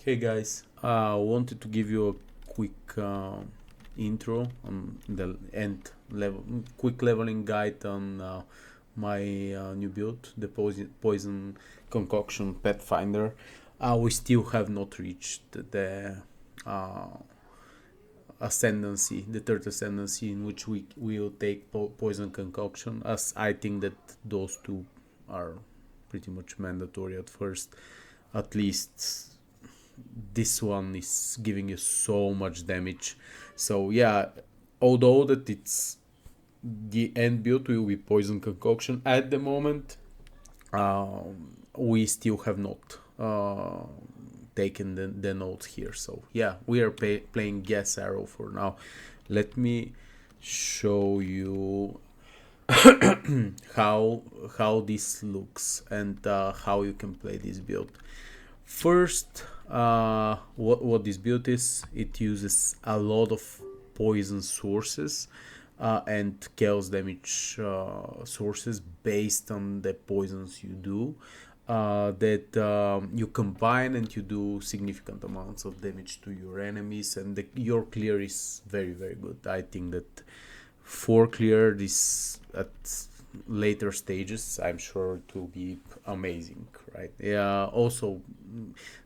Hey guys, wanted to give you a quick intro on the end level, quick leveling guide on my new build, the Poison Concoction Pathfinder. We still have not reached the uh, ascendancy, the third ascendancy, in which we will take Poison Concoction, as I think that those two are pretty much mandatory at first, at least this one is giving you so much damage. So yeah, although that it's the end build will be Poison Concoction at the moment, we still have not taken the notes here. So yeah, we are playing Gas Arrow for now. Let me show you how this looks and how you can play this build. First, what this build is, it uses a lot of poison sources and chaos damage sources based on the poisons you do. That you combine and you do significant amounts of damage to your enemies, and your clear is very good. I think that for clear this at later stages, I'm sure it will be amazing, right? Yeah. Also,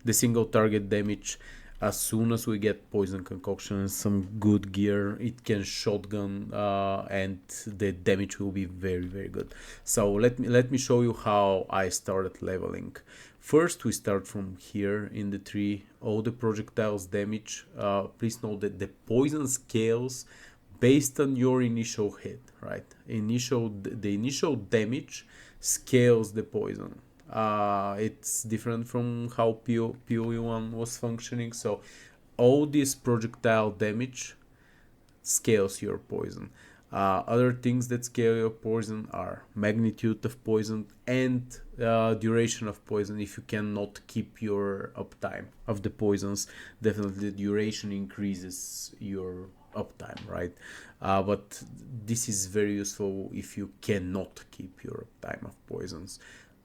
the single target damage, as soon as we get Poison Concoction and some good gear, it can shotgun, and the damage will be very good. So let me show you how I started leveling. First, we start from here in the tree. All the projectiles damage. Please note that the poison scales based on your initial hit, right? The initial damage scales the poison. It's different from how PoE1 was functioning. So all this projectile damage scales your poison. Other things that scale your poison are magnitude of poison and duration of poison. If you cannot keep your uptime of the poisons, definitely the duration increases your uptime, right? But this is very useful if you cannot keep your uptime of poisons.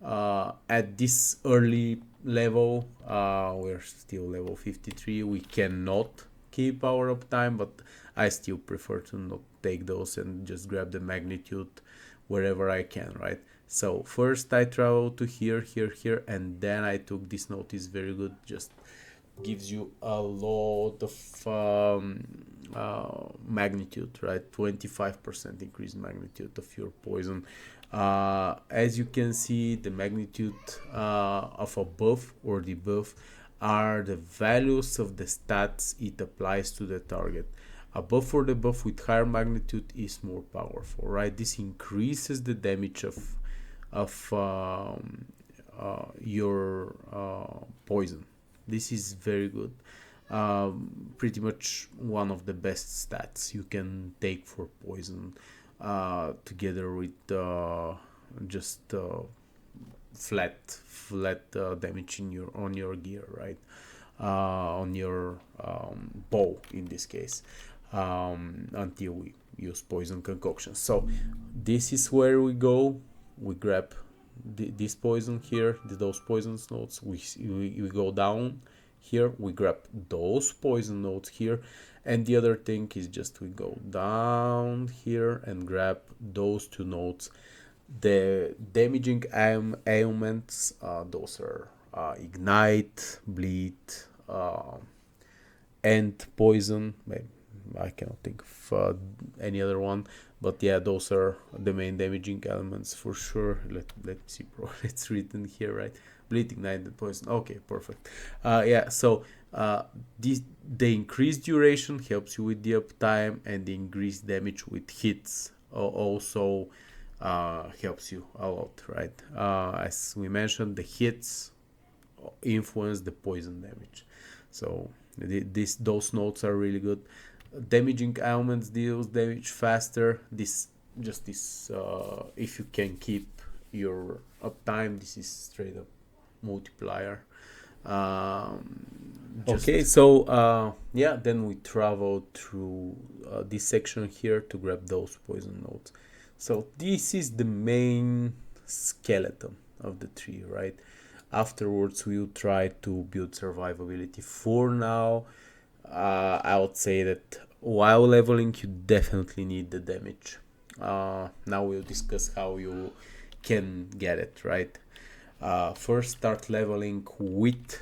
At this early level, we're still level 53, we cannot keep our uptime, but I still prefer to not take those and just grab the magnitude wherever I can, right? So first I travel to here, and then I took this note. Is very good, just gives you a lot of magnitude, right? 25% increased magnitude of your poison. As you can see, the magnitude of a buff or debuff are the values of the stats it applies to the target. A buff or debuff with higher magnitude is more powerful, right? This increases the damage of your poison. This is very good. Pretty much one of the best stats you can take for poison, together with just flat damage on your gear, right? On your bow in this case, until we use Poison Concoction. So this is where we go. We grab this poison here, those poison notes. We go down here, we grab those poison notes here, and the other thing is just we go down here and grab those two notes. The damaging ailments, those are ignite, bleed, and poison. I cannot think of any other one, but yeah, those are the main damaging elements for sure. Let me see, bro. It's written here, right? Bleed, ignite, and poison. Okay, perfect. Yeah, so the increased duration helps you with the uptime, and the increased damage with hits also helps you a lot, right? As we mentioned, the hits influence the poison damage, so those notes are really good. Damaging ailments deals damage faster. This if you can keep your uptime, this is straight up multiplier. Okay, so yeah, then we travel through this section here to grab those poison notes. So this is the main skeleton of the tree, right? Afterwards we'll try to build survivability. For now, I would say that while leveling you definitely need the damage. Now we'll discuss how you can get it, right? First start leveling with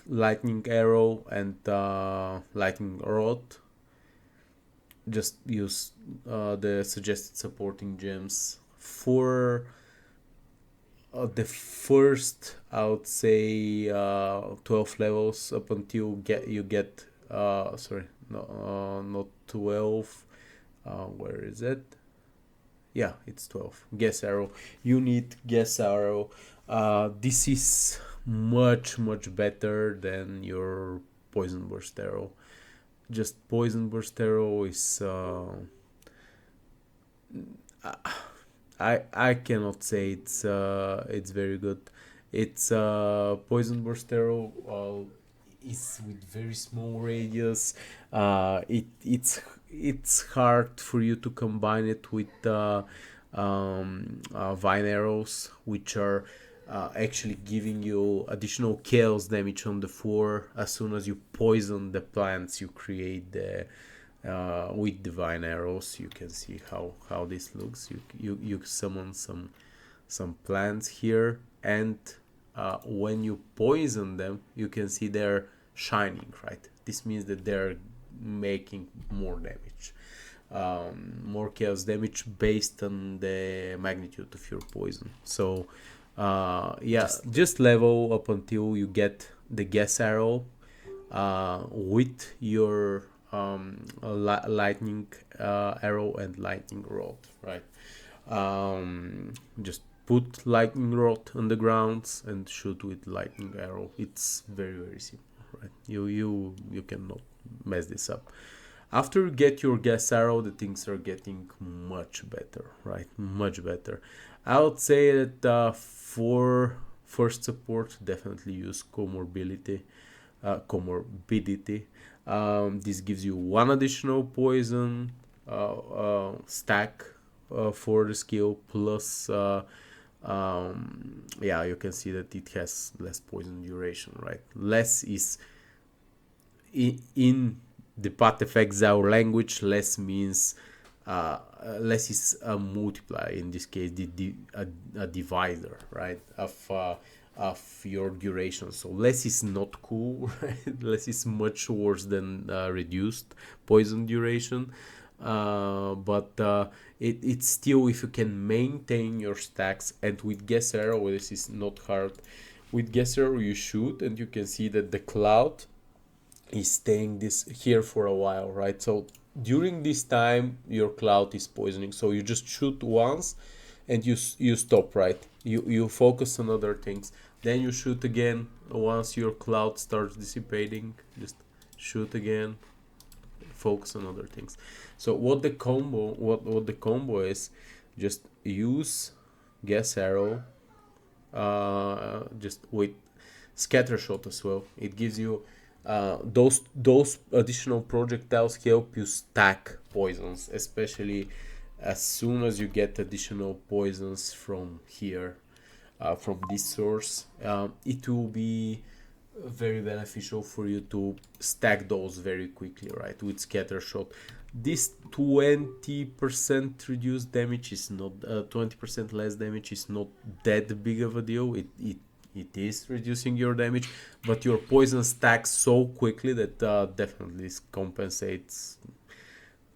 lightning arrow and lightning rod. Just use the suggested supporting gems for the first, I would say, 12 levels up until you get sorry, no, not 12. Where is it? Yeah, it's 12. Gas arrow. You need gas arrow. This is much better than your poison burst arrow. Just poison burst arrow is I cannot say it's very good. It's poison burst arrow is with very small radius. It's hard for you to combine it with vine arrows, which are actually giving you additional chaos damage on the floor as soon as you poison the plants you create with divine arrows. You can see how this looks. You summon some plants here, and when you poison them, you can see they're shining, right? This means that they're making more damage, more chaos damage based on the magnitude of your poison. So just level up until you get the gas arrow with your lightning arrow and lightning rod, right? Just put lightning rod on the ground and shoot with lightning arrow. It's very simple, right? You cannot mess this up. After you get your gas arrow, the things are getting much better, right? Much better. I would say that for first support, definitely use comorbidity. This gives you one additional poison stack for the skill, plus you can see that it has less poison duration, right? Less is in the Path of Exile language, less means less is a multiplier, in this case a divisor, right, of your duration. So less is not cool, right? Less is much worse than reduced poison duration, but it's still, if you can maintain your stacks. And with gas arrow, this is not hard. With gas arrow you shoot and you can see that the cloud is staying this here for a while, right? So during this time your cloud is poisoning, so you just shoot once and you stop, right? You focus on other things, then you shoot again. Once your cloud starts dissipating, just shoot again, focus on other things. So what the combo is, just use gas arrow just with scatter shot as well. It gives you those additional projectiles help you stack poisons, especially as soon as you get additional poisons from here, from this source. It will be very beneficial for you to stack those very quickly, right? With scatter shot, this 20% reduced damage is not 20% less damage is not that big of a deal. It is reducing your damage, but your poison stacks so quickly that definitely compensates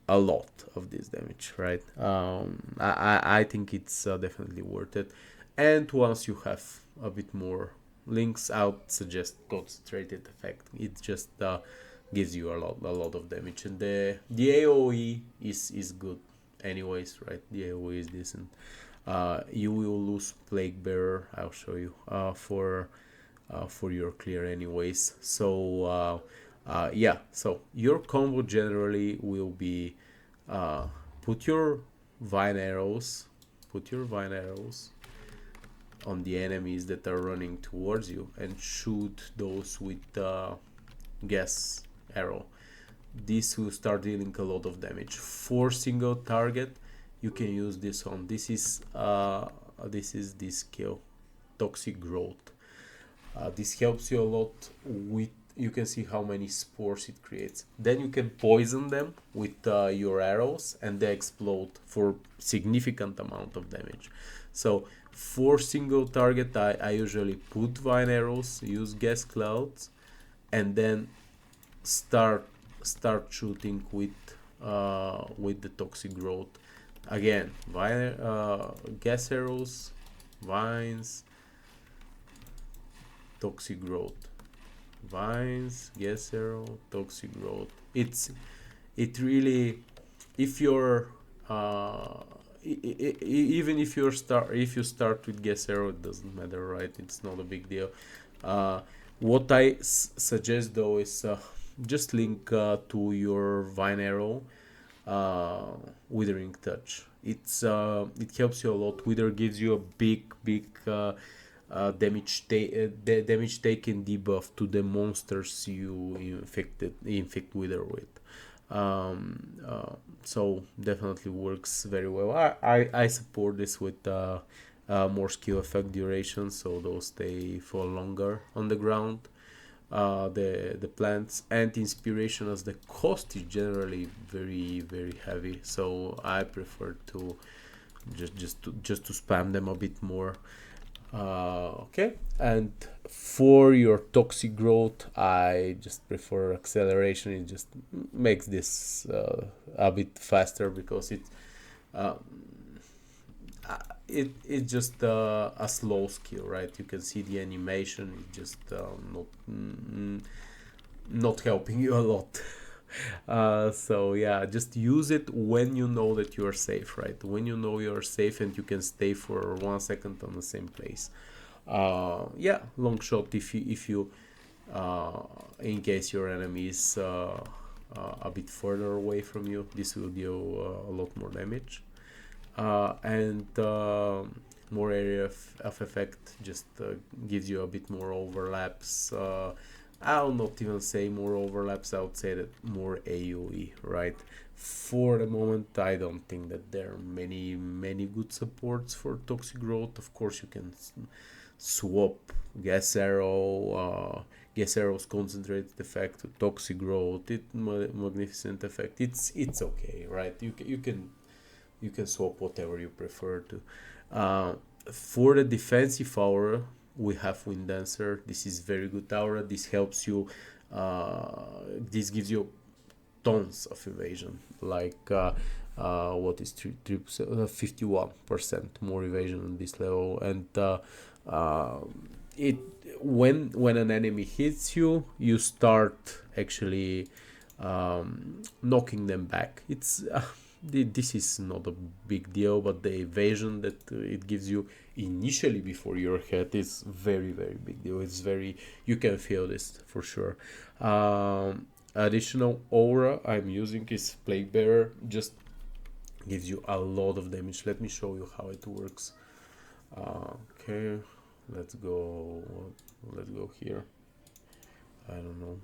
a lot of this damage, right? I think it's definitely worth it. And once you have a bit more links, I would suggest concentrated effect. It just gives you a lot of damage, and the AoE is good anyways, right? The AoE is decent. You will lose Plague Bearer, I'll show you, for your clear anyways. So so your combo generally will be put your vine arrows on the enemies that are running towards you and shoot those with gas arrow. This will start dealing a lot of damage for single target. you can use this on. This is this skill, Toxic Growth. This helps you a lot with, you can see how many spores it creates. Then you can poison them with your arrows, and they explode for significant amount of damage. So for single target, I usually put vine arrows, use gas clouds, and then start shooting with the Toxic Growth. Again, vine, gas arrows, vines, Toxic Growth, vines, gas arrow, Toxic Growth. It really, if you're even if you start with gas arrow, it doesn't matter, right? It's not a big deal. What I suggest though is just link to your vine arrow Withering Touch. It helps you a lot. Wither gives you a big damage taken debuff to the monsters you infect Wither with. So definitely works very well. I support this with more skill effect duration, so those stay for longer on the ground. The plants, and inspiration, as the cost is generally very heavy, so I prefer to just to spam them a bit more. Okay, and for your Toxic Growth, I just prefer acceleration. It just makes this a bit faster, because it's just a slow skill, right? You can see the animation is just not helping you a lot. So yeah, just use it when you know that you are safe, right? When you know you are safe and you can stay for 1 second on the same place. Yeah, long shot, if you in case your enemy is a bit further away from you, this will deal a lot more damage. And more area of effect just gives you a bit more overlaps. I'll not even say more overlaps, I would say that more AoE, right? For the moment, I don't think that there are many good supports for Toxic Growth. Of course, you can swap gas arrow, gas arrow's concentrated effect to Toxic Growth, magnificent effect. It's okay, right? You can swap whatever you prefer to. For the defensive aura, we have Wind Dancer. This is very good aura. This helps you. This gives you tons of evasion. Like what is 51% more evasion on this level, and it when an enemy hits you, you start actually knocking them back. This is not a big deal, but the evasion that it gives you initially before your head is very big deal. You can feel this for sure. Additional aura I'm using is Plague Bearer. Just gives you a lot of damage. Let me show you how it works. Okay, let's go here. I don't know.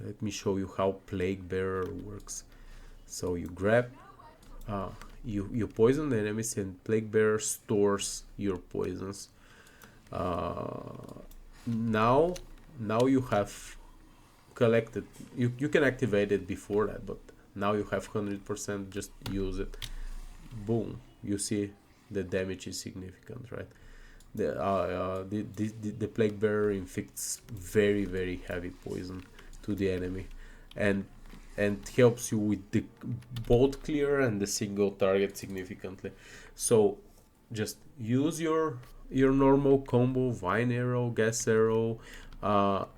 Let me show you how Plague Bearer works. So you grab, you poison the enemies, and Plague Bearer stores your poisons. Now you have collected. You can activate it before that, but now you have 100%. Just use it. Boom! You see the damage is significant, right? The Plague Bearer inflicts very heavy poison to the enemy, and helps you with the both clear and the single target significantly. So just use your normal combo: Vine Arrow, Gas Arrow,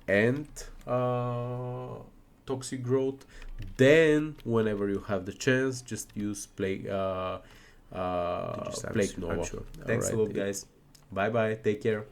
and Toxic Growth. Then whenever you have the chance, just use Plague Nova. Sure. Thanks a lot, guys. Bye, take care.